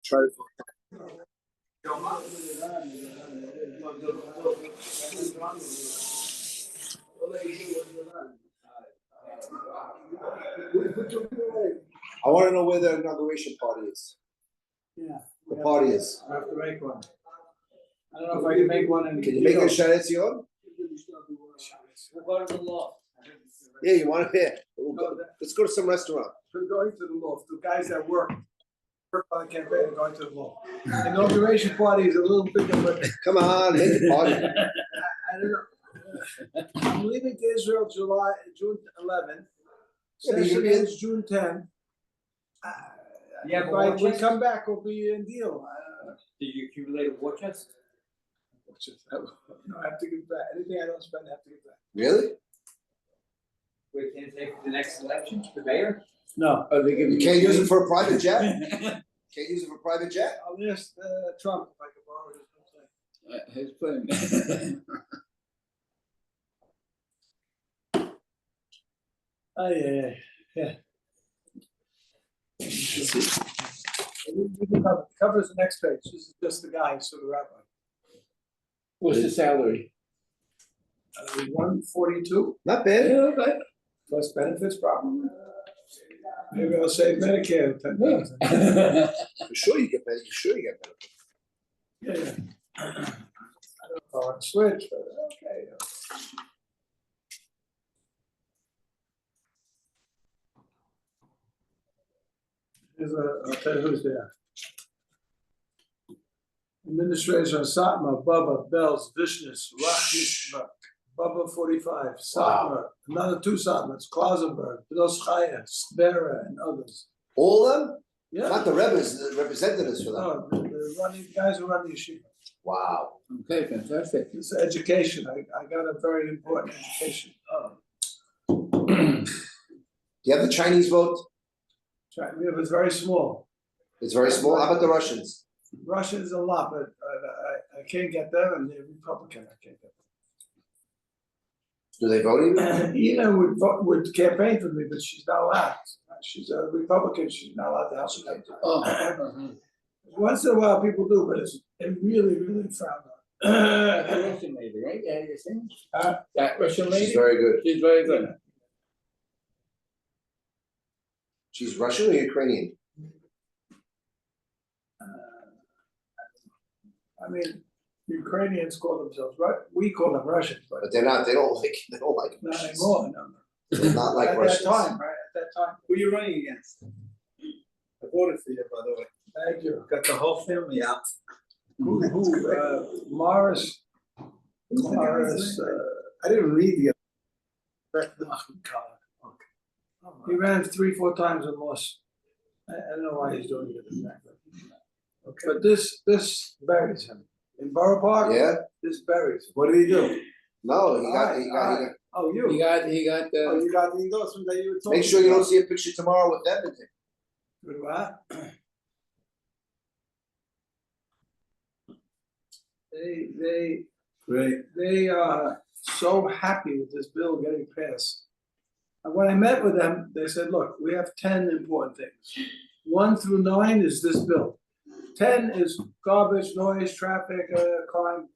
Try to. I want to know where the inauguration party is. Yeah. The party is. I have to make one. I don't know if I can make one in. Can you make a Sharet Zion? We'll go to the law. Yeah, you want to? Yeah. Let's go to some restaurant. We're going to the law. The guys that work on the campaign are going to the law. Inauguration party is a little bit different. Come on, make a party. I don't know. I'm leaving to Israel June 11th. Yeah, but Session you'll be in- ends June 10. Yeah, If but I war would chest? come back, we'll be in deal. Did you accumulate a war chest? No, I have to give back. Anything I don't spend, I have to give back. Really? Wait, can you take for the next election, the mayor? No. You can't use it for a private jet? Can't use it for a private jet? I'll ask Trump if I can borrow his plane. His plan. Oh, yeah. Covers the next page. This is just the guy, so the rabbi. What's the salary? 142 Not bad. okay. plus benefits probably. Maybe I'll save Medicare 10,000. I'm sure you get better. You sure you get better. Yeah. I don't know how to switch, but okay. I'll tell you who's there. Administration Satmar, Bubba, Bells, Vishnis, Rachishva, Bubba 45, Satmar, another two Satmars, Klausenberg, Biloschaya, Spera, and others. All of them? Yeah. Not the rebbes, the representatives for them. No, the guys who run the yeshiva. Wow. Okay, fantastic. It's education. I got a very important education. Do you have the Chinese vote? It was very small. It's very small. How about the Russians? Russians a lot, but I can't get them, and the Republican I can't get Do they vote even? them. Ina would campaign for me, but she's not allowed. She's a Republican. She's not allowed to help me. Oh. Once in a while, people do, but it's really frowned on. That Russian lady, right? Yeah, you're saying? That Russian lady? She's very good. She's very good. She's Russian or Ukrainian? I mean, Ukrainians call themselves we call them Russians, but But they're not. They don't like. They don't like not Russians. anymore. No. They're not like At Russians. that time, right? At that time. Who are you running against? I voted for you, by the way. Thank you. Got the whole family out. Who, Morris, I didn't read the. he ran 3-4 times and lost. I don't know why he's doing it exactly. Okay. But this buries him. In Borough Park, Yeah. this buries him. What did he do? No, he got. Oh, you? He got Oh, you got the endorsement that you were talking Make sure you about. don't see a picture tomorrow with them. Good, what? They are so happy with this bill getting passed. And when I met with them, they said, look, we have 10 important things. 1 through 9 is this bill. 10 is garbage, noise, traffic, crime,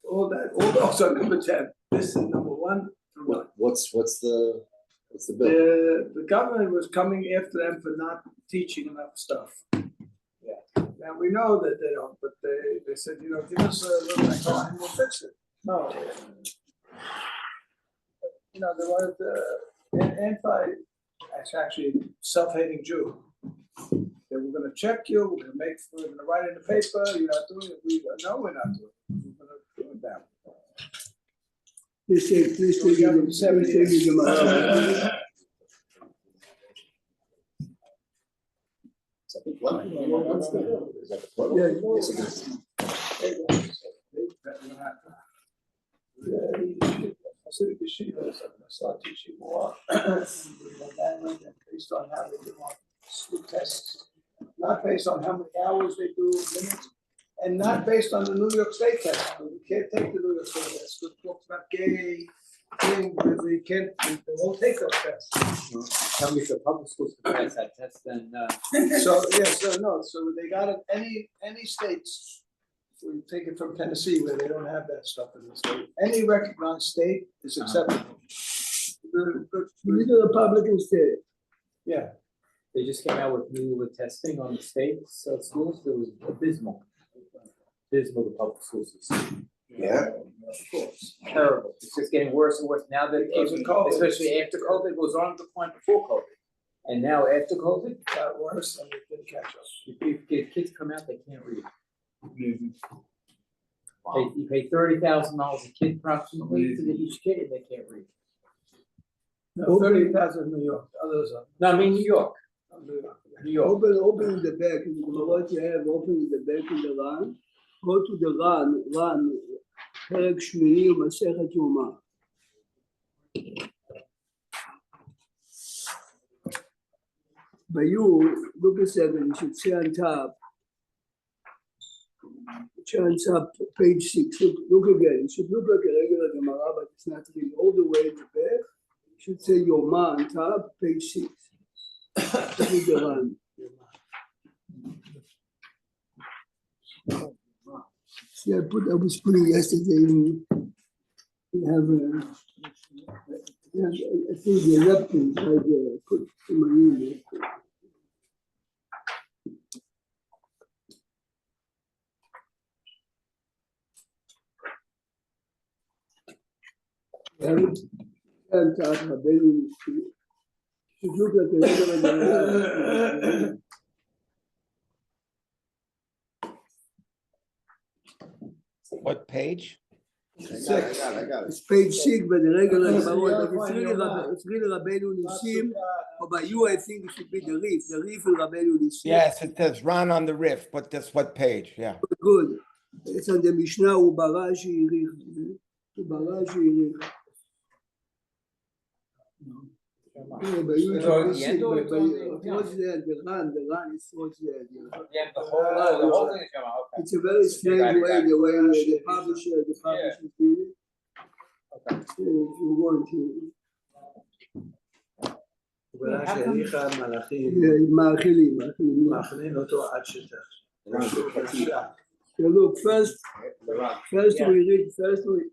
all that. All those are number 10. This is number 1 through 9. What's the bill? The government was coming after them for not teaching enough stuff. Yeah. Now we know that they don't, but they said, give us a little time, we'll fix it. No. There was it's actually self-hating Jew. They were gonna check you, we're gonna write in the paper, you're not doing it, no, we're not doing it. We're gonna do it now. Please take your money. Is that the plug? Yes, it is. Hasidic yeshivas, I'm gonna start teaching more. Based on how they do on sleep tests, not based on how many hours they do, minutes, and not based on the New York State test. You can't take the New York State test, because it talks about gay, we can't, they won't take those tests. Tell me if the public schools can pass that test, then, So, so they got it, any states, we take it from Tennessee where they don't have that stuff in the state, any recognized state is acceptable. These are Republican state. Yeah, they just came out with new testing on the state's schools, it was abysmal. Abysmal, the public school system. Yeah. of course. Terrible, it's just getting worse and worse now that, Because of COVID. especially after COVID, it was on the point before COVID. And now after COVID, It got worse and it didn't catch up. if kids come out, they can't read. You pay $30,000 a kid approximately to each kid, and they can't read. No, 30,000 in New York, others are. No, I mean New York, New York. Open in the back, in what you have, open in the back in the Ran. Go to the Ran, פרק שמיני ומסכת יומא. Look at 7, you should say on top. On top, page 6. Look again. It should look like a regular Gemara, but it's not really all the way in the back. You should say Yoma on top, page 6. Look at the Ran. See, I was putting yesterday. We have I think the leptins right there. I put in my email. And Rabbeinu should look like a regular. What page? I got it. It's page 6, but the regular Gemara, but it's really Rabbeinu Nissim. Or by you, I think it should be the Rif. The Rif and Rabbeinu Nissim. Yes, it says Ron on the Riff, but this what page? Yeah. Good. It's on the Mishnah, Ubarashi Yirich. Ubarashi Yirich. Yeah, but you It's should on be the end sick, or but it's on the- what's there? The Ran is what's there. Yeah, the whole thing is going on, okay. It's a very strange Got it, way, got it. the way the publisher did it. Okay. So if you want to, מאכילים. מאכילים אותו עד שתח. So look, first we read,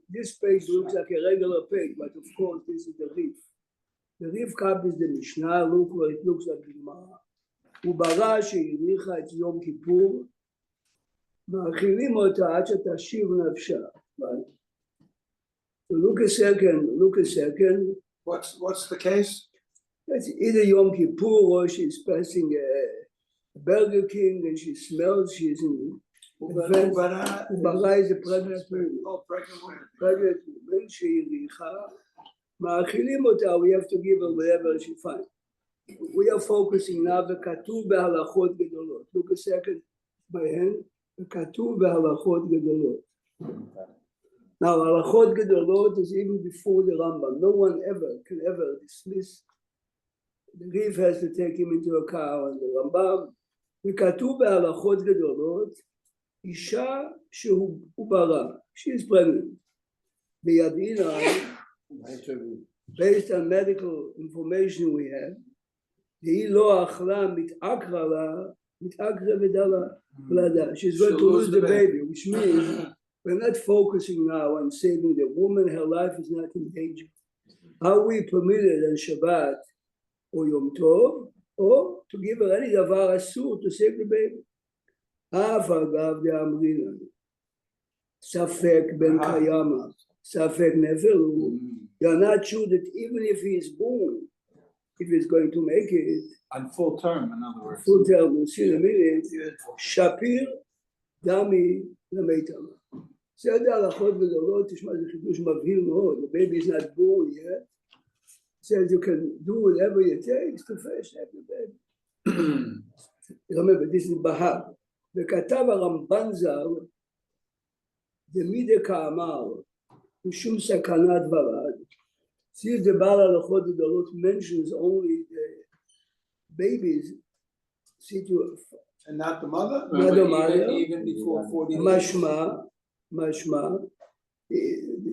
this page looks like a regular page, but of course this is the Rif. The Rif copies the Mishnah, look where it looks like the Gemara. וברא שהניחה את יום כיפור, מאכילים אותה עד שתשיב נפשה. So look a second. What's the case? It's either Yom Kippur or she's passing a Burger King and she smells, she's in advanced. Ubara is a pregnant woman. Oh, pregnant woman. Pregnant woman, she richa. Ma'achilim ota, we have to give her whatever she finds. We are focusing now, v'katuv be'halachot gedolot. Look a second by hand. V'katuv be'halachot gedolot. Now, halachot gedolot is even before the Rambam. No one can ever dismiss. The Rif has to take him into account. The Rambam, וכתוב בהלכות גדולות, אישה שהוא ברא, she is pregnant. בידינה, based on medical information we have, והיא לא אכלה מתעקרה לה, מתעקרה ודלה, ולדה. She's going to lose the baby, which means we're not focusing now on saving the woman, her life is not in danger. Are we permitted on Shabbat or Yom Tov, or to give her any davar asur to save the baby? אף אגב דאמרינן, ספק בן קיימא, ספק נפל הוא. You're not sure that even if he is born, if he's going to make it, On full term, in other words. full term, we'll see in a minute, שפיר דמי למיתמה. בסדר, הלכות גדולות, תשמע, זה חידוש מבהיר מאוד, the baby is not born yet. Says you can do whatever it takes to fetch the baby. Remember, this is Bahar. וכתב הרמב"ן ז"ל, דמידי כאמר, משום סכנת דבריו. See the בעל הלכות גדולות mentions only the babies. And not the mother? Not the mother. Even before 40 days. משמע,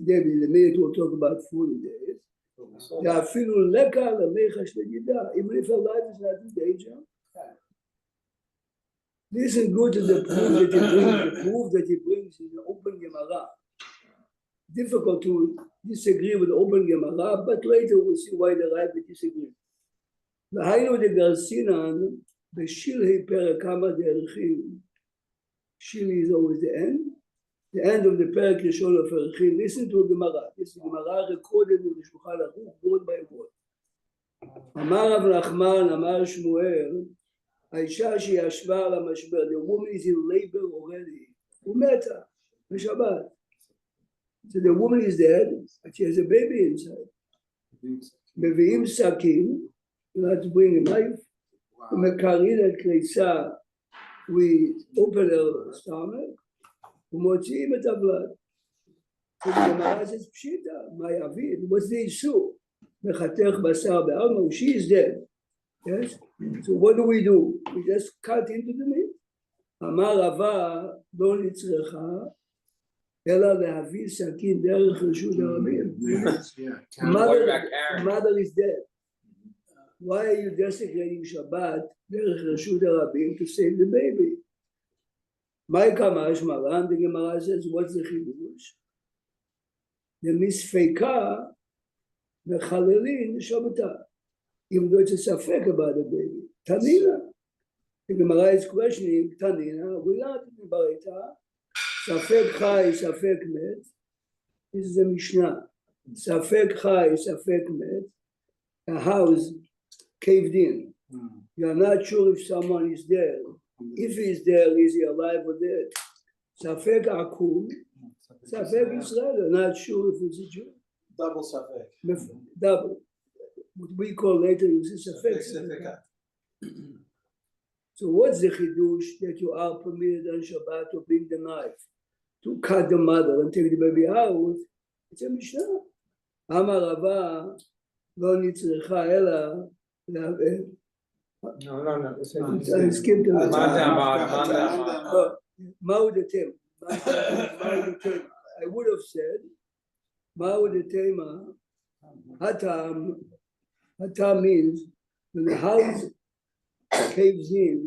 David, in a minute we'll talk about 40 days. ואפילו לקה למיכה שתגידה, even if her life is not in danger. Listen good to the proof that he brings in the open Gemara. Difficult to disagree with the open Gemara, but later we'll see why the Rebbe disagree. והיינו דגרסינן בשלהי פרק כמה דערכים. Shili is always the end of the Perek Rishon of Erechim. Listen to the Gemara. This is the Gemara recorded in the Shulchan Aruch, word by word. Amar Rav Nachman, Amar Shmuel, האישה שישבה על המשבר, the woman is in labor already. ומתה, בשבת. So the woman is dead, but she has a baby inside. מביאים סכין, let's bring a knife, ומקרין את קריסה, we open her stomach, ומוציאים את הבלד. ובגמרא זה פשיטה, מה יביא? what's the issue? מחתך בשר בעלמא, she is dead. Yes? So what do? We just cut into the meat. אמר רבא לא נצרכה, אלא להביא סכין דרך רשות הרבים. Mother is dead. Why are you desecrating Shabbat דרך רשות הרבים to save the baby? מהי קמש מרן? The Gemara says, what's the חידוש? למספיקה מחללין שבתה. Even though it's a safek about the baby. Tanina. The Gemara is questioning Tanina. We learned in Baraita. Safek chai, safek met. This is a Mishnah. Safek chai, safek met. A house caved in. You are not sure if someone is there. If he is there, is he alive or dead? Safek akum. Safek Israel. You're not sure if it's a Jew. Double safek. Double. What we call later is safek. So what's the chidush that you are permitted on Shabbat to bring the knife, to cut the mother and take the baby out? It's a Mishnah. Amar Rava lo nitzrecha ela le'avel. No. I skipped a little. Ma'u detem. I would have said Ma'u detema hatam. Hatam means when the house caves in,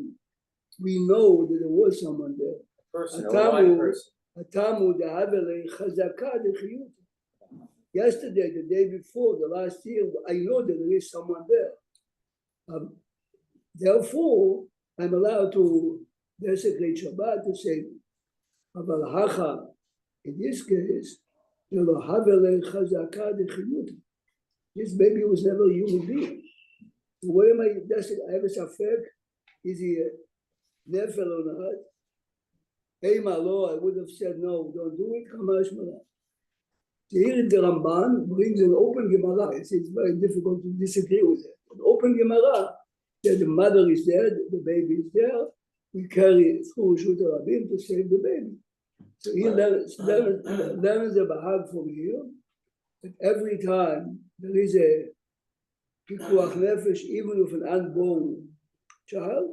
we know that there was someone there. Hatamu da'avele chazaka dechiyut. Yesterday, the day before, the last year, I know that there is someone there. Therefore, I'm allowed to desecrate Shabbat to say, Aval hacha, in this case, havele chazaka dechiyut. This baby was never a human being. So what am I desecrating? I have a safek. Is he a nefel or not? Hey, my Lord, I would have said no, don't do it. Kamash Mara. So here the Ramban brings an open Gemara. It's very difficult to disagree with it. An open Gemara that the mother is dead, the baby is there. We carry through Rishut Rabim to save the baby. So he learns the Bahag from here. That every time there is a pikuach nefesh, even with an unborn child,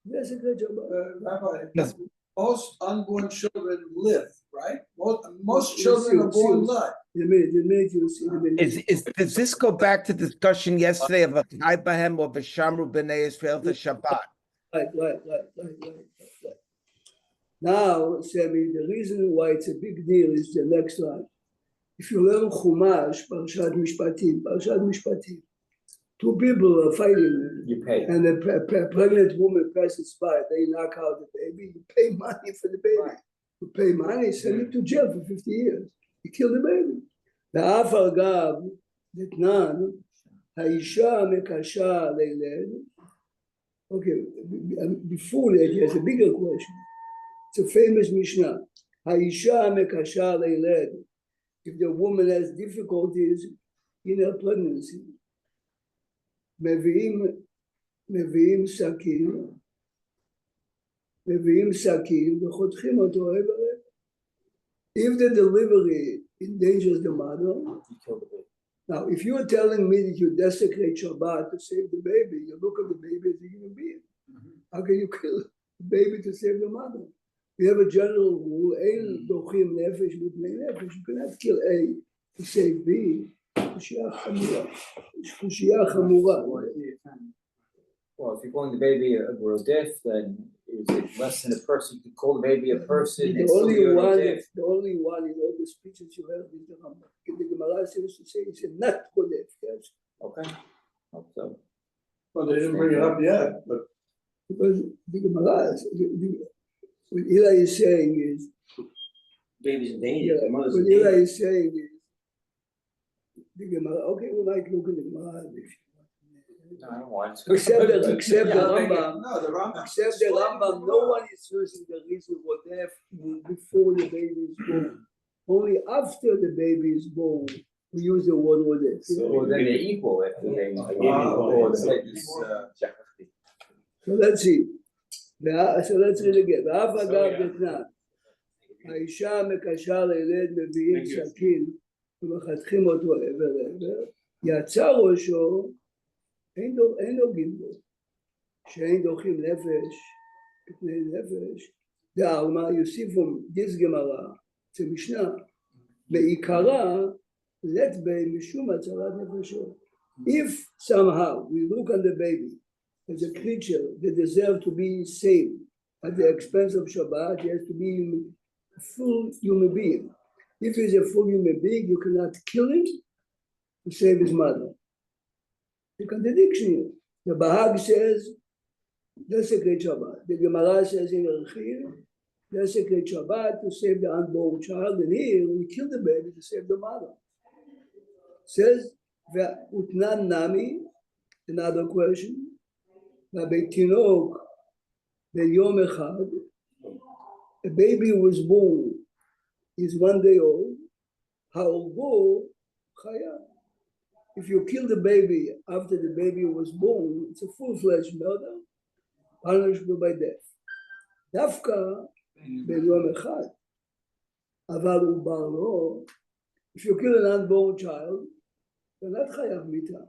that's a good job. Rabbi, most unborn children live, right? Most children are born alive. The minute you see the minute. Does this go back to the discussion yesterday of a Chai Bahem or Vishamru B'nai Israel to Shabbat? Right. Now, Sammy, the reason why it's a big deal is the next line. If you learn Chumash, Parashat Mishpatim, two people are fighting, You pay. and a pregnant woman passes by, they knock out the baby, you pay money for the baby. You pay money, send him to jail for 50 years. You kill the baby. The Afar Gav, Detnan, Haisha Mekasha Leiled. Okay, before that, he has a bigger question. It's a famous Mishnah. Haisha Mekasha Leiled. If the woman has difficulties in her pregnancy, מביאים סכין וחותכים אותו עבר. If the delivery endangers the mother, now if you are telling me that you desecrate Shabbat to save the baby, you look at the baby as a human being. How can you kill the baby to save the mother? we have a general rule, אין דוחים נפש מפני נפש, you cannot kill A to save B, קושייה חמורה. Well, if you're calling the baby a rodef, then is it less than a person? You could call the baby a person. The it's still only be a one, rodef. the only one in all the speeches you heard is the Rambam. The Gemara seems to say it's a not kodef, yes? Okay. Hope so. Well, they didn't bring it up yet, but Because the Gemara, what Eli is saying is, Baby's in danger, yeah, the mother's what in danger. Eli is saying is, the Gemara, okay, we might look at the Gemara if you No, I don't want to. Except the Yeah, Rambam, No, the Rambam. except the Rambam, no one is using the reason kodef before the baby is born. Only after the baby is born, we use the word kodef. Well, then they're equal if they. Oh, the so baby's, shachachti. So let's see. So let's read again. ואף אגב דתנן, האישה מקשה לילד מביאים סכין ומחתכים אותו עבר לעבר, יצא ראשו, אין לו גילוי, שאין דוחים נפש מפני נפש, דעלמא, you see from this Gemara, זה משנה, בעיקרה, let בי משום הצלת נפשו. If somehow we look on the baby as a creature that deserves to be saved at the expense of Shabbat, he has to be a full human being. If he's a full human being, you cannot kill him to save his mother. The contradiction here. The Bahag says, desecrate Shabbat. The Gemara says in Erechim, desecrate Shabbat to save the unborn child. And here, we kill the baby to save the mother. Says, Utnan Nami, another question. בתינוק ביום אחד, a baby was born, is 1 day old, הרגו חיה. If you kill the baby after the baby was born, it's a full-fledged murder, punishable by death. דווקא ביום אחד, אבל עובר לא, if you kill an unborn child, you're not חייב מיתה.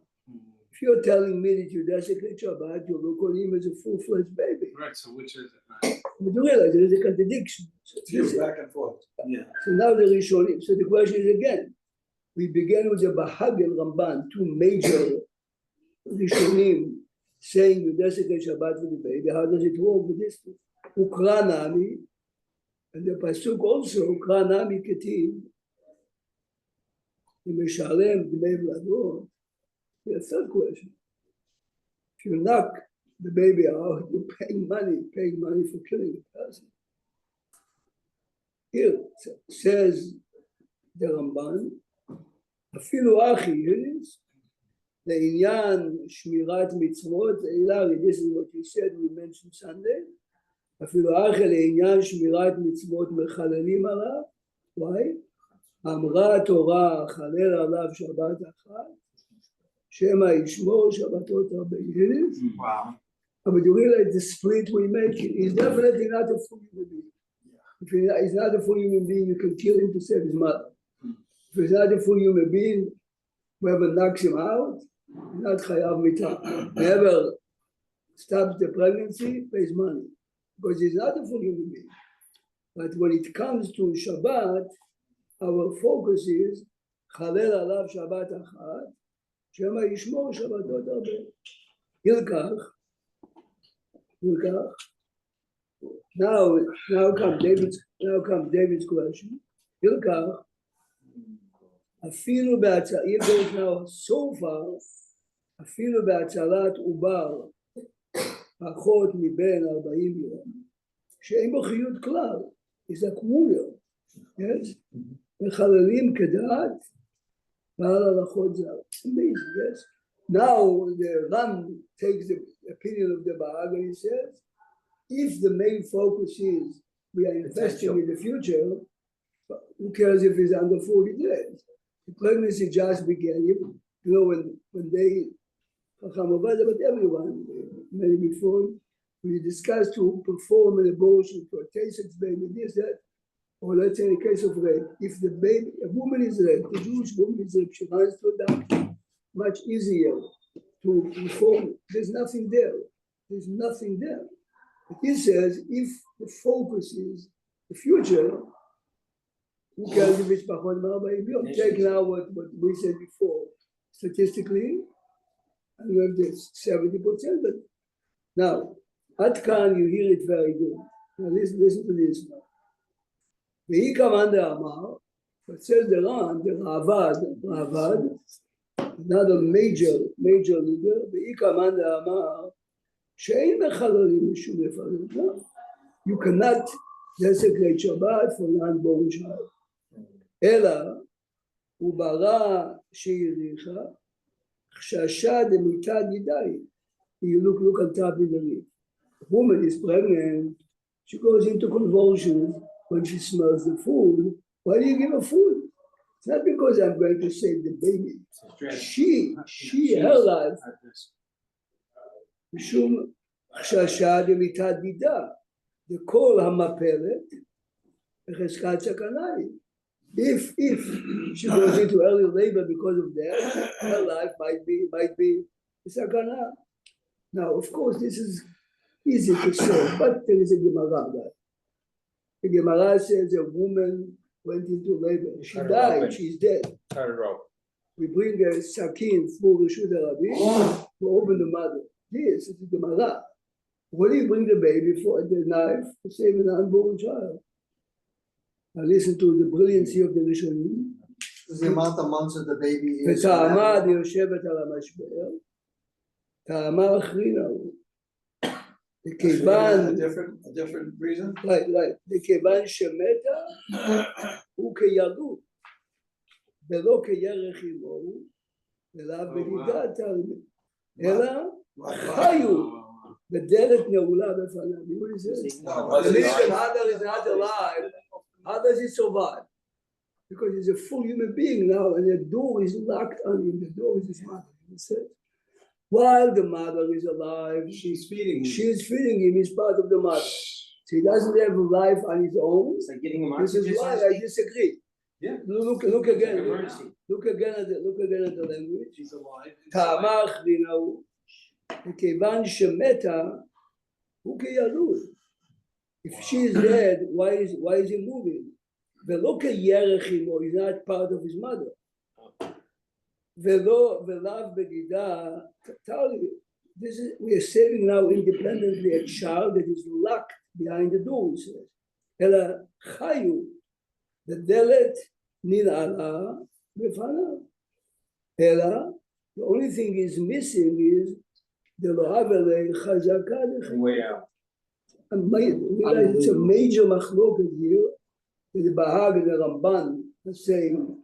If you're telling me that you desecrate Shabbat, you look on him as a full-fledged baby. Right, so which is it? But you realize there is a contradiction. So, it's back and forth. Yeah. so now the Rishonim. So the question is again, we began with the Bahag and Ramban, two major Rishonim saying you desecrate Shabbat with the baby. How does it work with this? Ukra nami, and the Pasuk also, Ukra nami ketiv, Yimeshalem Dmei Vladot. The third question, if you knock the baby out, you're paying money for killing the person. Here says the Ramban, אפילו אחי יונס, לעניין שמירת מצוות, Hilary, this is what you said, we mentioned Sunday, אפילו אחי לעניין שמירת מצוות מחללים עליו, why? אמרה התורה חלל עליו שבת אחת, שמא ישמור שבתות 40. Wow. But you realize the split we make, he's definitely not a full human being. If he's not a full human being, you can kill him to save his mother. If he's not a full human being, whoever knocks him out, he's not chayav mitah. Whoever stops the pregnancy, pays money. Because he's not a full human being. But when it comes to Shabbat, our focus is, chalel alav Shabbat achat, שמא ישמור שבתות 40. ילקח. Now comes David's question. ילקח. אפילו בהצלת, he goes now so far, אפילו בהצלת עובר, פחות מבין 40 יום, שאין בו חיות כלל, יזעקו לו, yes? מחללים כדעת, ועל הלכות זר. Amazing, yes? Now the Ram takes the opinion of the Bahag and he says, if the main focus is we are investing in the future, who cares if it's under 40 days? The pregnancy just began. You know, when they, but everyone, maybe before, we discussed to perform an abortion for a case of baby, this, that, or let's say in the case of rape, if the baby, a woman is raped, a Jewish woman is raped, she runs to a doctor, much easier to perform. There's nothing there. There's nothing there. But he says, if the focus is the future, who cares if it's פחות מ-40 יום? Take now what we said before, statistically, and you have this 70%, but now, עד כאן you hear it very good. Now listen to this now. והיא commander אמר, but says the Ran, the Ravad, another major leader, והיא commander אמר, שאין מחללים משום לפרק, you cannot desecrate Shabbat for non-born child. אלא הוא ברא שהריחה, חששה דמיתת ידי. You look on top of the leaf. The woman is pregnant, she goes into convulsions when she smells the food. Why do you give her food? It's not because I'm going to save the baby. Her life, משום חששה דמיתת ידה. לכל המפלת, בחזקת סכנה היא. If she goes into early labor because of that, her life might be sakana. Now, of course, this is easy to say, but there is a Gemara. The Gemara says a woman went into labor. She died. She's dead. We bring a sakin for Rishud Arabi to open the mother. This is the Gemara. What do you bring the baby for? The knife to save an unborn child. Now listen to the brilliancy of the Rishonim. The amount of months that the baby is. וטעמה דיושבת על המשבר, טעמה אחרינה הוא. מכיוון, A different reason? right, מכיוון שמתה הוא כילדות, ולא כירך עמו, ולאו בנידת תלמיד, אלא חיו. בדלת נעולה בפניו. What is it? If Hadar is not alive, how does he survive? Because he's a full human being now, and the door is locked on him. The door is his mother. While the mother is alive, She's feeding him. she's feeding him. He's part of the mother. So he doesn't have life on his own. It's like getting him This is why I disagree. Yeah. Look again. Emergency. Look again at the language. She's alive. טעמה אחרינה הוא, מכיוון שמתה הוא כילוד. If she is dead, why is he moving? ולא כירך עמו, he's not part of his mother. ולאו בגידה, tell you, we are saving now independently a child that is locked behind the door, he says. אלא חיו, בדלת ננעלה בפניו. אלא, the only thing is missing is דלא עבלה חזקה דחי. Way out. It's a major machloket here. The Bahag and the Ramban are saying,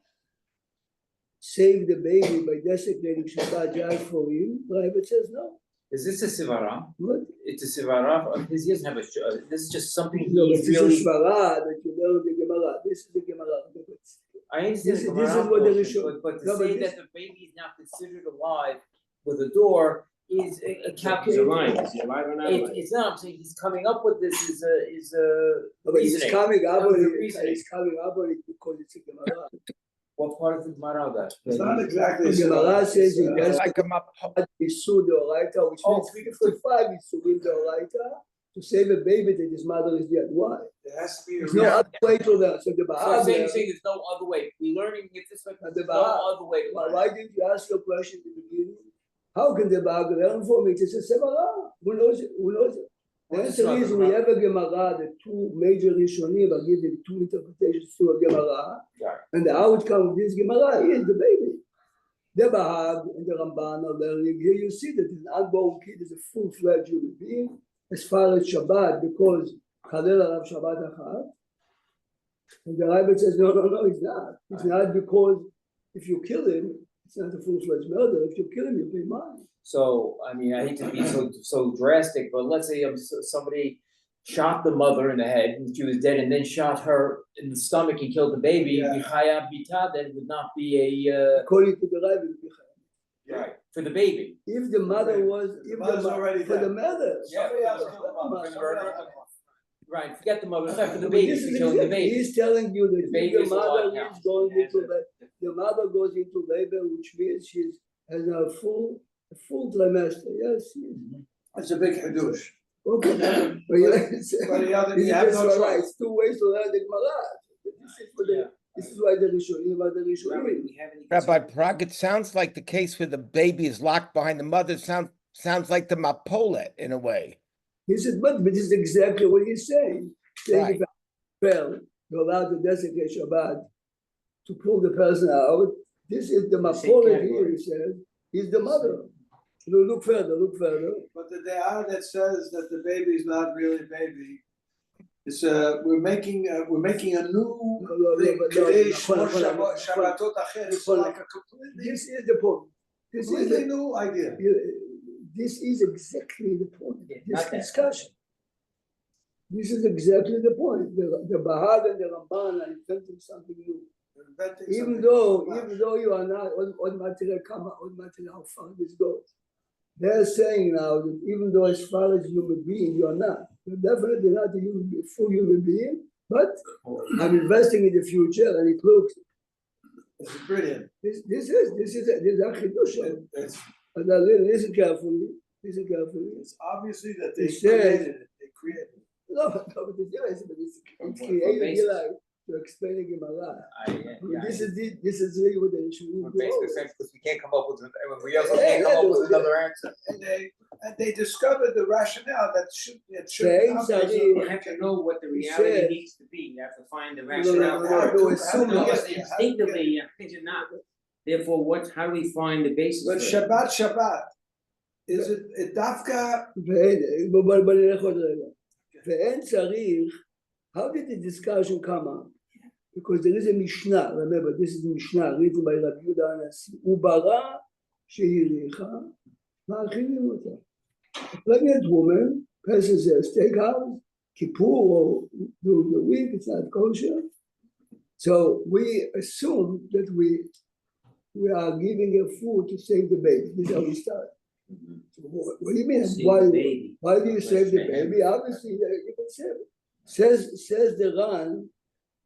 save the baby by desecrating Shabbat just for him. Rabbit says no. Is this a Sivara? What? It's a Sivara. He doesn't have a. This is just something No, he's this really. is Shvara that you learn the Gemara. This is the Gemara. I understand This the is Gemara what the portion, Rishon- but to No, but say this- that the baby is now considered alive with a door is a He's calculated. alive. Is he alive or not alive? It's not. I'm saying he's coming up with this is a No, but he's reasoning. coming up That was on the it. reasoning. He's coming up on it because it's a Gemara. What part of the Gemara that? It's not exactly. The Gemara says it It's has like a map. Isur Deoraita, which means 355 Isurim Deoraita, to save a baby that his mother is dead. Why? There has to be a There's no other way to that. So the So I'm saying Bahag, there's no other way. We're learning it this way. And There's the no Bahag- other way to learn. why didn't you ask your question in the beginning? How can the Bahag learn for me? It's a Sevara. Who knows it? Who knows it? The What is answer is we Gemara? have a Gemara, the two major Rishonim are giving two interpretations to a Gemara. Right. And the outcome of this Gemara is the baby. The Bahag and the Ramban are learning. Here you see that an unborn kid is a full-fledged human being as far as Shabbat, because Chalel Alav Shabbat Achat. And the Rebbe says, no, it's not. It's not because if you kill him, it's not a full-fledged murder. If you kill him, you pay money. So, I mean, I hate to be so drastic, but let's say somebody shot the mother in the head and she was dead, and then shot her in the stomach and killed the baby. Yeah. Bichaya Bita, then would not be a According to the Rebbe, right for the baby. if the mother was, if mother's the already for the dead. mother, Somebody else killed the mother. For the Somebody murder. else killed the mother. Right, forget the mother, for the But baby, this for is killing the exactly- baby. He's telling you that The baby if is the alive mother now. is going Has into the mother goes into labor, which means she's has a full trimester. Yes, It's a big hadush. Okay, but you But the other, you have no choice. It's two ways to learn the Gemara. This is why the Rishonim are the Rishonim. Rabbi Prague, it sounds like the case where the baby is locked behind the mother sounds like the Mapolet in a way. He said, but this is exactly what he's saying. Saying Right. if I fail, you're allowed to desecrate Shabbat to pull the person out. This is the Mapolet here, he says. He's the mother. Look further. But the De'ah that says that the baby is not really a baby, it's we're making a new thing. Today, Shabbatot Acher, it's like a completely This is the point. This is completely new idea. This is exactly the point. Yeah, This not that. discussion. This is exactly the point. The Bahag and the Ramban are inventing something new. Inventing Even something though you are not on material how far this goes. They're saying now that even though as far as human being, you're not. You're definitely not a full human being, but I'm investing in the future and it looks It's brilliant. this is a chidush. It's And now listen carefully. it's obviously that they It says- created it. They created it. No, but it's From created basis. here like you're explaining Gemara. This is really what they should do. Because we can't come up with, we also can't come up with another answer. And they discovered the rationale that should Same Sari. You have to know what the He reality said- needs to be, you have to find the No, rationale. no, assume that. Because instinctively, things are not. Therefore, how do we find the basis But for it? Shabbat, is it dafka? בוא נלך עוד רגע. ואין צריך, how did the discussion come up? Because there is a Mishnah, remember this is Mishnah written by Rabbi Yehuda HaNassi, הוא ברא שהריחה, מאכילים אותה. A pregnant woman, person says, steakhouse, kippur, or during the week, it's not kosher. So we assume that we are giving her food to save the baby. This is how we start. So what do you mean? Save Why? the baby. Why do you save the Let's baby? Obviously, you can save it. says the Ran,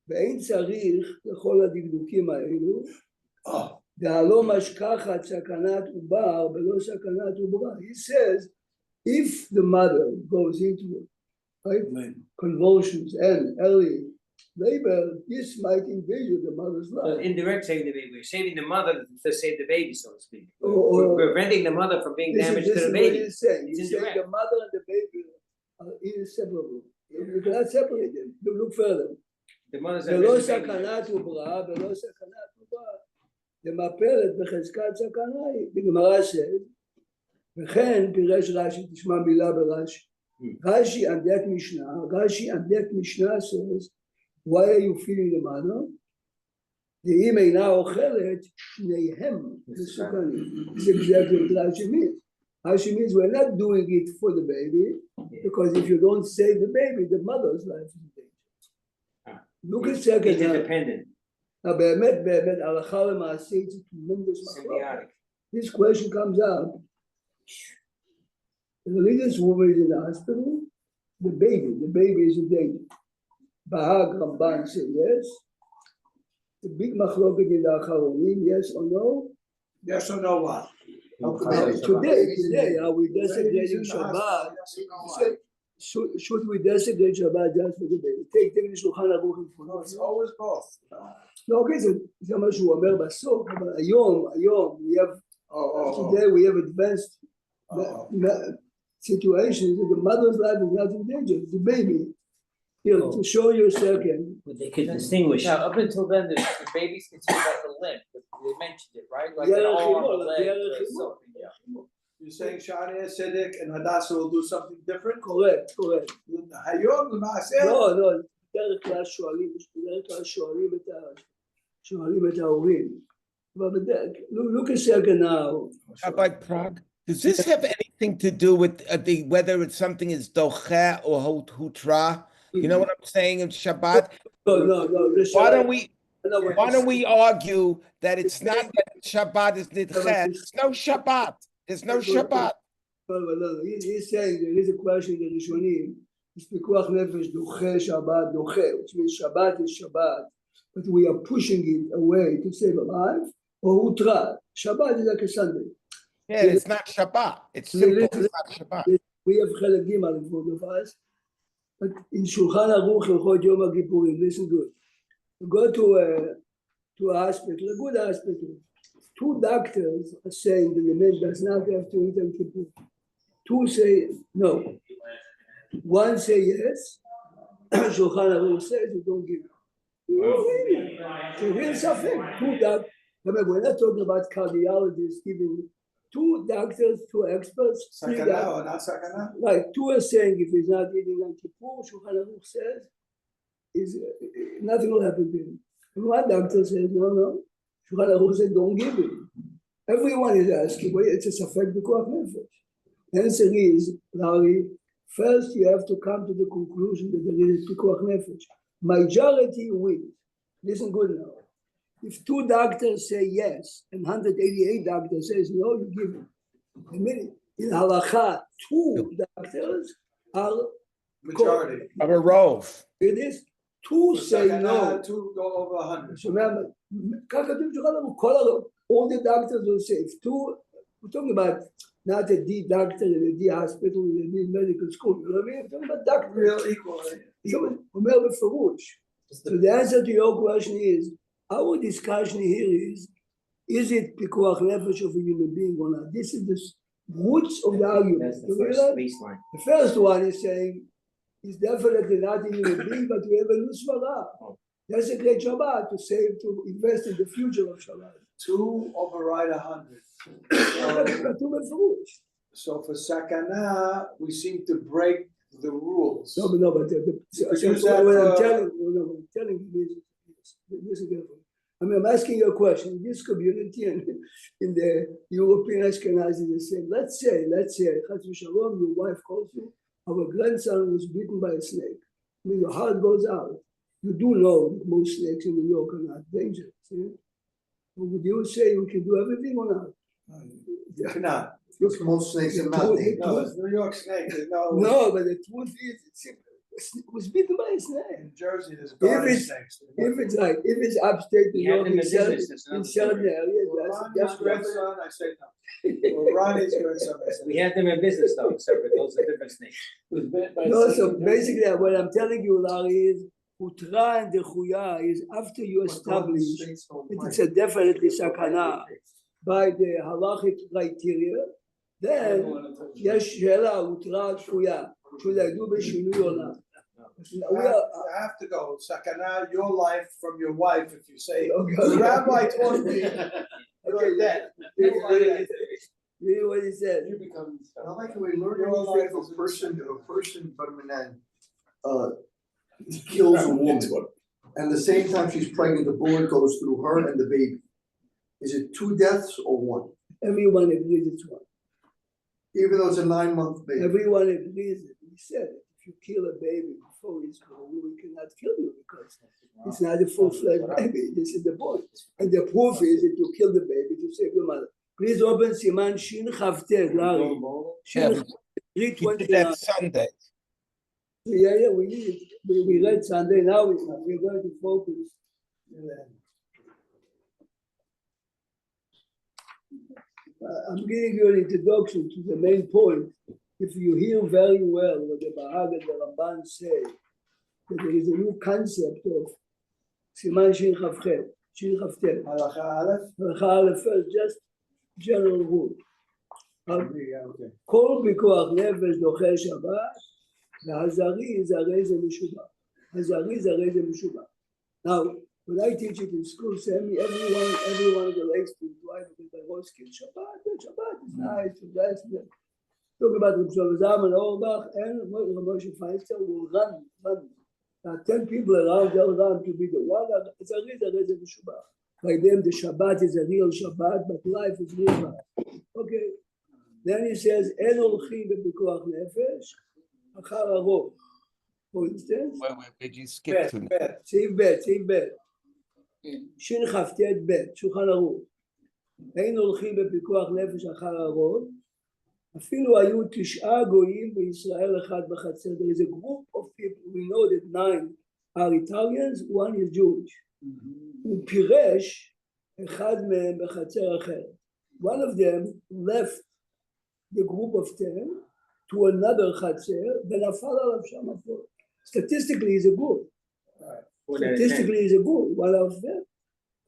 ואין צריך לכל הדקדוקים האלו, דהלא משכחת סכנת עובר ולא סכנת עוברה. He says, if the mother goes into convulsions and early labor, this might endanger the mother's So life. indirect saving the baby, we're saving the mother to save the baby, so to speak. Or- We're preventing the mother from being damaged to the what baby. he's saying. It's He's saying indirect. the mother and the baby are inseparable. You cannot separate them. Look further. The mother's ולא סכנת עוברה ולא סכנת עוברה. למפלת בחזקת סכנה היא. בגמרא says, וכן פירש רש"י, תשמע מילה ברש"י. Rashi and that Mishnah says, why are you feeding the mother? ואם אינה אוכלת, שניהם מסוכנים. This is exactly what Rashi means. Rashi means we're not doing it for the baby, because if you don't save the baby, the mother's life is in danger. Look at second. It's independent, Now, באמת, הלכה למעשה, it's a tremendous מחלוקת. symbiotic. This question comes up. The religious woman is in the hospital, the baby is in danger. Bahag Ramban said yes. The big machloket in the Acharonim, yes or no? Yes or no what? Today, are we designating Shabbat? Said, should we designate Shabbat just for the baby? Take the Shulchan Aruch in front No, of it's you. always both. לא, אוקיי, זה מה שהוא אומר בסוף, אבל היום, today we have advanced situations that the mother's life is not in danger, it's the baby. Here, to show you a second, But they could distinguish. Now, up until then, the baby's considered like a limb, but they mentioned it, right? Like an Yeah, arm, a like leg, the or Chimor. something, yeah. You're saying Shani Tzedek and Hadassah will do something different? correct. היום למעשה, לא, בדרך כלל שואלים את ההורים. אבל בדרך, look a second now. Rabbi Prague, does this have anything to do with whether it's something is doche or hutra? You know what I'm saying in Shabbat? No. Why don't we argue that it's not that Shabbat is nidche? There's no Shabbat. There's no Shabbat. לא, he's saying there is a question in the ראשונים, יש פיקוח נפש דוחה שבת דוחה, which means Shabbat is Shabbat, but we are pushing it away to save a life, or hutra. Shabbat is like a Sunday. Yeah, it's not Shabbat. It's simple. It's not Shabbat. we have Chelek Gimel in front of us, but in Shulchan Aruch Hilchot Yom HaKippurim, listen good. You go to a hospital, a good hospital. Two doctors are saying that the man does not have to eat Yom Kippur. Two say no. One say yes. Shulchan Aruch says you don't give it. It's a real suffix. Two doctors. Remember, we're not talking about cardiologists giving two doctors, two experts, three Sakana doctors. or not sakana? Like two are saying if he's not eating Yom Kippur, Shulchan Aruch says nothing will happen to him. And one doctor says no. Shulchan Aruch says don't give it. Everyone is asking, well, it's a safek b'koach nefesh. The answer is, Larry, first you have to come to the conclusion that there is pikuach nefesh. Majority wins. Listen good now. If two doctors say yes and 188 doctors says no, you give it. I mean, in halacha, two doctors are Majority. Of a rove. it is two say no. Two go over 100. So remember, all the doctors will say if two, we're talking about not a D doctor in a D hospital in a D medical school. You know what I mean? We're talking about doctors. Real equal. So the answer to your question is, our discussion here is it pikuach nefesh of a human being or not? This is the roots of the argument. That's the You first realize? baseline. The first one is saying it's definitely not a human being, but we have a new svara. That's a great Shabbat to save, to invest in the future of Shabbat. Two override 100. So for sakana, we seem to break the rules. No, but But you so said, what I'm telling you is, listen carefully. I mean, I'm asking you a question. In this community and in the European Ashkenazi, the same. Let's say, Chas v'shalom, your wife calls you, our grandson was bitten by a snake. I mean, your heart goes out. You do know that most snakes in New York are not dangerous. Yeah? Would you say we can do everything or not? Not. Most snakes are The not truth- dangerous. No, it's New York snake. There's no. No, but the truth is, it's simple. It was bitten by a snake. In Jersey, there's garden it's- snakes. If it's upstate New You have York, them in in certain, business, that's in another certain story. areas, Well, that's Ronnie's definitely. grandson, I say no. Well, Ronnie's grandson, I say We have them in business though, separate, those are different snakes. No, so basically what I'm telling you, Larry, is Utra and Dechuya is after you establish it's a definitely sakana by the halachic criteria, then יש שאלה, Utra Dechuya, should I do בשינוי or not? You have to go, sakana, your life from your wife, if you say, Okay. the rabbi told me, Okay, you're dead. Hear what he said. You become. I like how we learn anything if a person, kills a woman. And at the same time she's pregnant, the bullet goes through her and the baby. Is it two deaths or one? Everyone agrees it's one. Even though it's a 9-month baby. Everyone agrees it. He said it. If you kill a baby before he's born, we cannot kill you because it's not a full-fledged baby. This is the point. And the proof is that you kill the baby to save your mother. Please open Siman Shin Chavtet, Larry. Shin Chavtet, You did 329. that Sunday. Yeah, we need it. We read Sunday. Now we're going to focus. I'm giving you an introduction to the main point. If you hear very well what the Bahag and the Ramban say, that there is a new concept of Siman Shin Chavtet. Halacha Aleph? Halacha Aleph first, just general rule. Okay. כל פיקוח נפש דוחה שבת, והזרי זרי זה משובח. הזרי זרי זה משובח. Now, when I teach it in school, everyone relates to why because I was kid Shabbat is nice, that's the talk about Reb Shlomo Zalman Auerbach and Moshe Feinstein will run. There are 10 people around, they'll run to be the one. Zari zari זה משובח. By them, the Shabbat is a real Shabbat, but life is real life. Okay. Then he says, אין הולכים בפיקוח נפש, אחר הרוב. For instance, Where'd you skip to? סעיף ב', שין כ"ט ב', שולחן ערוך. אין הולכים בפיקוח נפש אחר הרוב, אפילו היו 9 גויים בישראל אחד בחצר. There is a group of people, we know that 9 are Italians, 1 is Jewish. הוא פירש אחד מהם בחצר אחרת. One of them left the group of 10 to another Chatzer, ונפל עליו שם הפועל. Statistically is a good. Statistically is a good. One of them.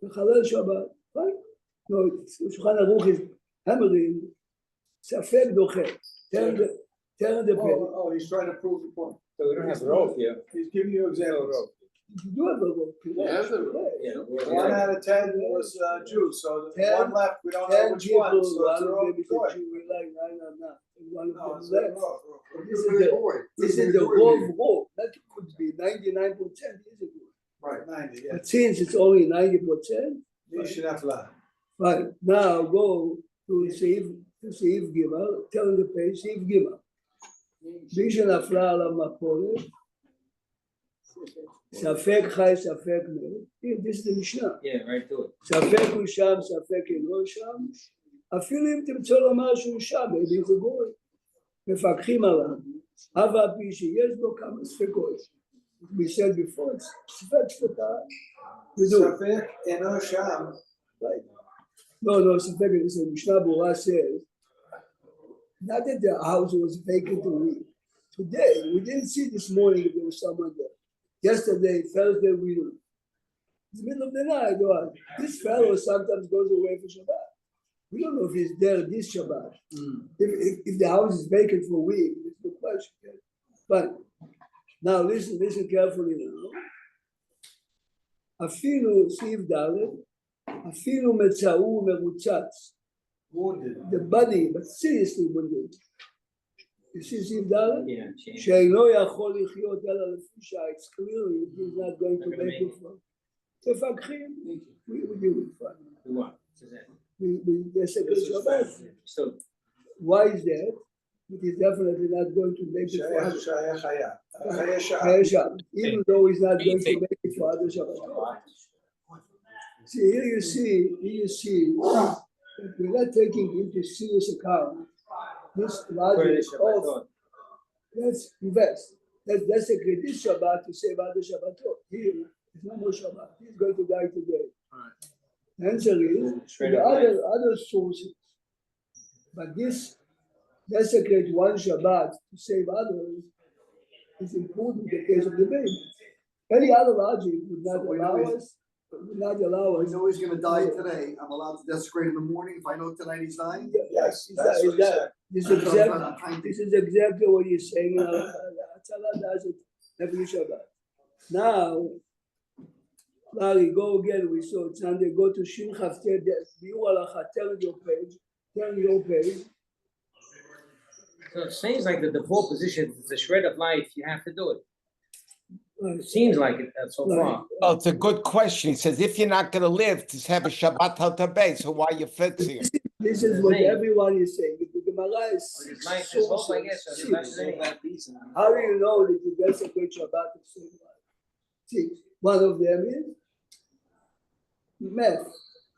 וחלל שבת. Right? No, שולחן ערוך is hammering. ספק דוחה. Turn the page. Oh, he's trying to prove the point. So we don't have rope here. He's giving you examples. You do have a vote. Yeah. 1 out of 10 was Jews, so the 10 one left, we don't know 10 which people, one, so one it's of their own them is a choice. Jew, we're like, no. And one of No, them it's their left. own. This is the role. That could be 99% is a good. Right, 90, yeah. But since it's only 90%, Mishin Afla. right, now go to Seif Gimel, tell the page, Seif Gimel. Vision Afla ala Mapole, Safek Chai, Safek Met. Here, this is the Mishnah. Yeah, right to it. ספק הוא שם, ספק אינו שם, אפילו אם תרצו לומר שהוא שם, maybe זה גוי. מפקחים עליו, אף על פי שיש בו כמה ספקות. We said before, it's ספק ספקה. You do. Safek Eno Sham. Right. No, ספק, זה משנה ברורה says, not that the house was vacant a week. Today, we didn't see this morning if there was someone there. Yesterday, Thursday, we knew. In the middle of the night, this fellow sometimes goes away for Shabbat. We don't know if he's there this Shabbat. If the house is vacant for a week, it's the question. But now listen carefully now. אפילו סעיף ד', אפילו מצאו מרוצץ. Wounded. The body, but seriously wounded. You see סעיף ד'? Yeah, change. שאינו יכול לחיות אלא לפי it's clearly he's not going to make it from. מפקחים, we do it fine. We want. So that- We desecrate Shabbat. So, Why is that? It is definitely not going to make it for Shaya other Shaya Chaya. Chaya Chaya Shah. Shabbat, even though he's not going to make it for other Shabbat. See, here you see that we're not taking into serious account this for the logic of Shabbatot. let's invest. Let's desecrate this Shabbat to save other Shabbatot. Here, there's no more Shabbat. He's going to die today. The answer is Straight the up other sources. But this desecrate one Shabbat to save others is important in the case of the baby. Any other logic would not allow us. I know he's gonna die today, I'm allowed to desecrate in the morning if I know tonight he's dying? Yes, Is that's that- what he said. This That's is what I'm exactly. trying- I'm trying to- This is exactly what you're saying. Hatzalah does it every Shabbat. Now, Larry, go again. We saw it Sunday. Go to Shin Chavter. Biur Halacha. Turn your page. Turn your page. So it seems like the default position is a shred of life, you have to do it. Right. It seems like it so far. Well, it's a good question. He says, if you're not gonna live, just have a Shabbat Hal Tabei, so why are you fixing it? This is what everyone is saying. The Gemara is His life is hope, I guess, or his life is six. anything. How do you know that you desecrate Shabbat to save life? Six. One of them is math.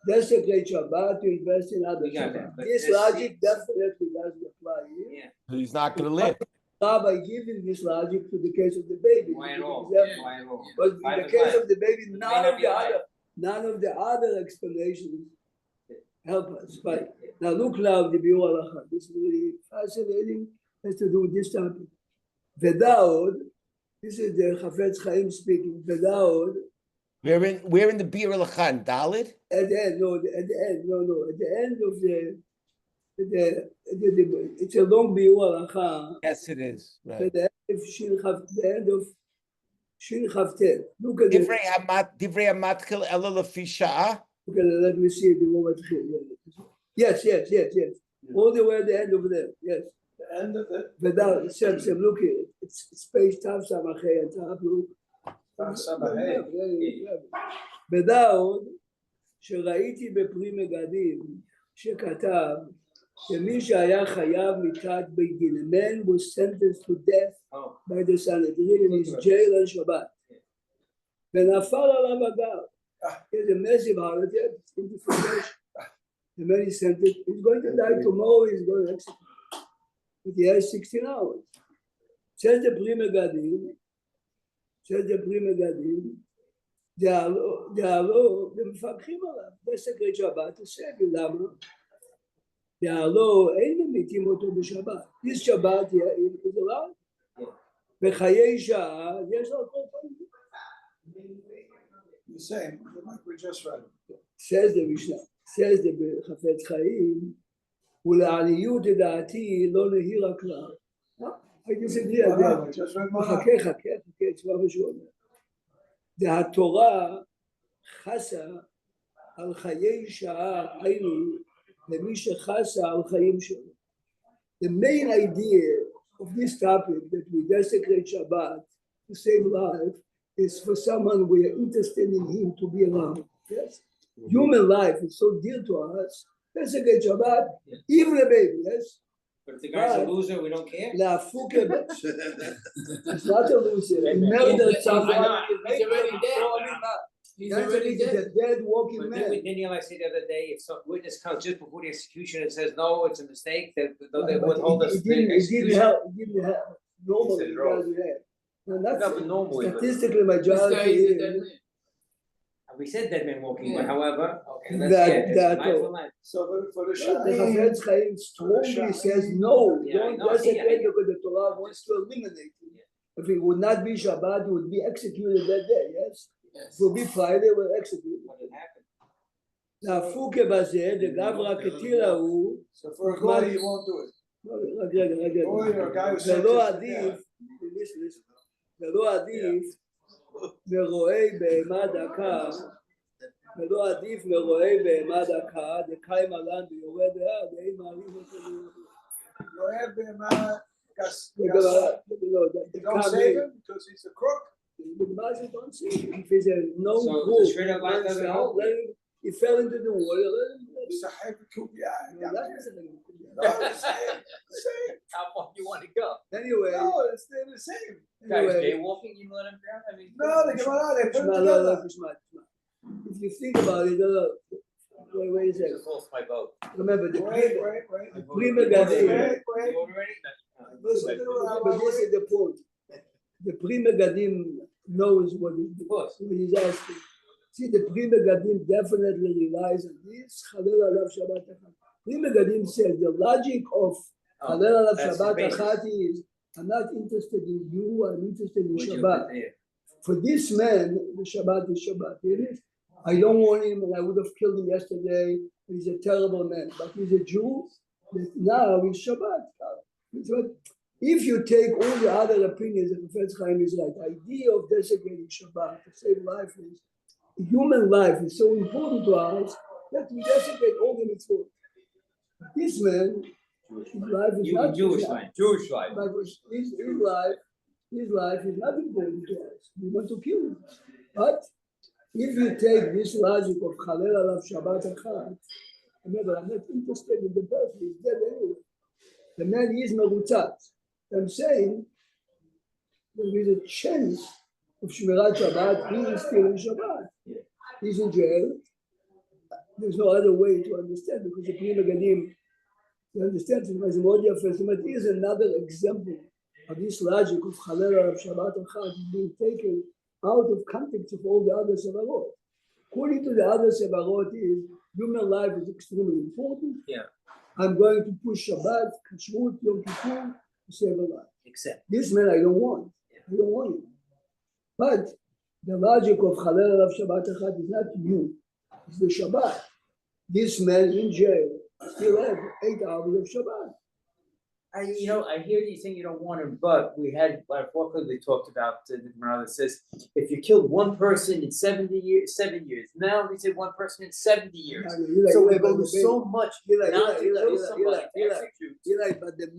Desecrate Shabbat to invest in other We got Shabbat. that, but This this- logic definitely doesn't apply here. Yeah, He's not gonna live. By giving this logic to the case of the baby. why at all? Example. Why at all? But in Life the is case life. of the baby, may not be alive. none of the other explanations help us. But now look now the Biur Halacha. This is really fascinating. Has to do with this topic. Vedaod, this is the Chafetz Chaim speaking. Vedaod, We're in the Bir Lachan, Dalit? at the end, no, at the end of it's a long Biur Halacha. Yes, it is. At Right. the end of Shin Chavter. Look at it. Divrei Hamatchil Ela Lefi Sha'ah? Okay, let me see the moment here. Yes. All the way at the end over there. Yes. The end of it. Without Sam, look here. It's page Tav Samachay and Tav. Look. בדאוד, שראיתי בפרי מגדים, שכתב שמי שהיה חייב מיתת בית דין, a man was sentenced to death Oh, by the Sanhedrin in his jail on Shabbat. ונפל עליו אגב. There's a massive holiday, the man is sentenced, he's going to die tomorrow, he's going to execute. But he has 16 hours. says the Pri Megadim, דהלו, ומפקחים עליו, desecrate Shabbat, to save you, למה? דהלו, אין במי ממיתים אותו בשבת. This Shabbat is allowed. בחיי שעה יש לו כל פעם. The same, like we just read. says the Mishnah, says the בחפץ חיים, ולעניות דעתי לא נהיר הכלל. I disagree on that. We just read Maran. חכה, תשמע מה שהוא אומר. והתורה חסה על חיי שעה, היינו, למי שחסה על חיים שלו. The main idea of this topic that we desecrate Shabbat to save life is for someone we are interested in him to be around. Yes? Human life is so dear to us. Desecrate Shabbat, even a baby, yes? But if the guy's a Right. loser, we don't care. להפוק it's not a loser. He murdered someone. He's already dead. He's already dead. He's a dead walking But man. didn't you like say the other day, if some witness comes just before the execution and says, no, it's a mistake, that they But withhold us it the didn't execution? help. It didn't help. Normally, He said it wrong. doesn't help. And Not that's normally, but- statistically majority is We said dead man walking, but however, okay, That- that's it. that- Life for life. So for the the Sha'im, Chafetz Chaim strongly says no, Yeah, I don't know, desecrate yeah. because the Torah wants to eliminate it. If it would not be Shabbat, it would be executed that day, yes? If it would be Friday, we'll execute it. What had happened? להפוק בזה, דגב רק התירה הוא, so for a goy, you won't do it. רק רגע, Goy or a guy who זה said לא this, עדיף, זה לא עדיף מרועי בהמה דקה, זה לא עדיף מרועי בהמה דקה, דקיים עלן ויורד דעה, ואין מעלים אותו ליורדו. Goy b'ema, gas, You don't save him because he's a crook. If he's a known So the crook, shred of life doesn't hold? he fell into the water. He's a hyper kubia. No, that doesn't make it. No, the same. How far you wanna go? Anyway, No, it's the same. Guys, anyway, jaywalking, you let him drown? I mean. No, they come out, they put it תשמע, together. תשמע. If you think about it, wait a second. Just lost my vote. Remember, the Wait. Prima Gadim. Wait. You already? Listen to what But this is the point. The Prima Gadim knows what he's asking. See, the Prima Gadim definitely relies on this. Chalel alav Shabbat Achat. Prima Gadim says the logic of Chalel alav that's the Shabbat basis. Achat is, I'm not interested in you, I'm interested in Would you Shabbat. put there? For this man, the Shabbat is Shabbat. It is. I don't want him, and I would have killed him yesterday. He's a terrible man, but he's a Jew. That now he's Shabbat. But if you take all the other opinions, the Chafetz Chaim is right. The idea of desecrating Shabbat to save life is human life is so important to us that we desecrate all the mitzvot. This man, his life is You not Jewish life, Jewish life. but his life is not important to us. We want to kill him. But if you take this logic of Chalel alav Shabbat Achat, remember, I'm not interested in the person, he's dead anyway. The man is merutzat. I'm saying there is a chance of Shmirat Shabbat, he is still in Shabbat. He's in jail. There's no other way to understand because the Prima Gadim, you understand, is another example of this logic of Chalel alav Shabbat Achat being taken out of context of all the other sevarot. According to the other sevarot, is human life is extremely important. Yeah. I'm going to push Shabbat, Kashrut, Yom Kippur to save a life. Except. This man I don't want. I don't want him. But the logic of Chalel alav Shabbat Achat is not you. It's the Shabbat. This man in jail still have 8 hours of Shabbat. I hear you saying you don't want him, but we had, like, we talked about the Gemara that says, if you killed one person in 7 years, now they say one person in 70 years. So we go to so much not to kill somebody, to execute. You're right, but the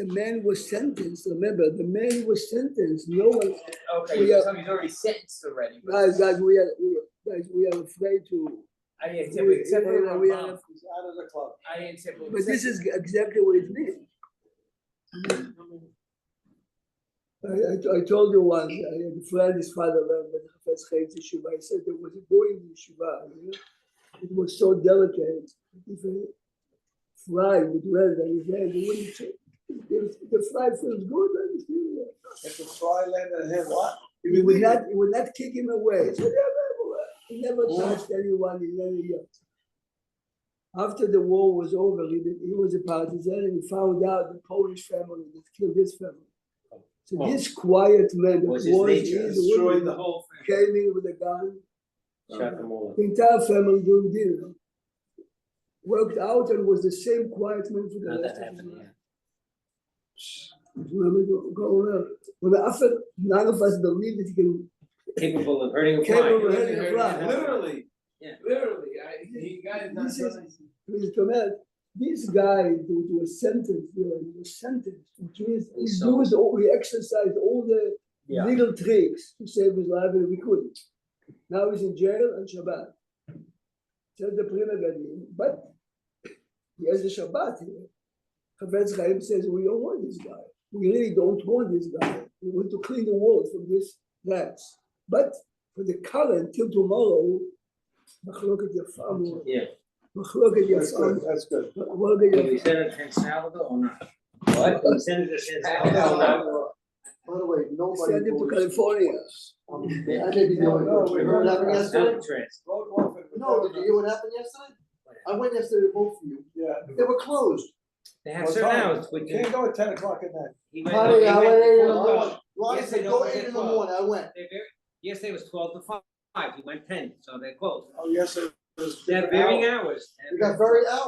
man was sentenced. Remember, the man was sentenced. No one, Okay, We you're are- telling me he's already sentenced already. but guys, we are afraid to. I didn't say, except for we are- Rambam. He's out of the club. I didn't say. But this is exactly what it means. I told you once, I had a friend, his father learned at the Chafetz Chaim Yeshiva. I said there was a boy in Yeshiva, it was so delicate. If a fly would land on his hand, it wouldn't change. If the fly feels good, then it's still If the fly landed on him, what? there. It would not kick him away. So he never touched anyone in any years. After the war was over, he was a partisan and he found out the Polish family that killed his family. So this quiet man that Was was his nature. his Destroyed the woman, whole thing. came in with a gun. Shut them all up. The entire family doing dinner. Worked out and was the same quiet man for the Not rest that of his happened, life. yeah. Remember going on. When after none of us believe that he can Capable of hurting a Capable fly. of hurting a fly. Literally. Yeah. Literally, he got it done. This is- please comment. This guy who was sentenced, he was sentenced, which means he So- used all, he exercised all the Yeah. legal tricks to save his life and we couldn't. Now he's in jail on Shabbat. Says the Prima Gadim, but he has a Shabbat here. Chavetz Chaim says, we don't want this guy. We really don't want this guy. We want to clean the world from this rats. But for the current till tomorrow, Machloket Yafa מאוד. Yeah. Machloket That's Yafa good, מאוד. that's good. Machloket Will we Yafa. send it to San Salvador or not? What? Will we send it to San Salvador? By the way, nobody. Send him to votes. California. I may be the only No, person. we You heard what happened don't. yesterday? Alcatraz. No, did you hear what happened yesterday? I went yesterday to vote for you. Yeah. They were closed. They have What certain time? hours. You can't go at 10 o'clock at night. He went, Honey, he I went went 8 in the before morning. 12. Ronnie Yes, said, they go know 8 in the 12. morning, I went. Yesterday was 12 to 5. He went 10, so they're closed. Oh, yes, it was. They're varying hours. We got very out.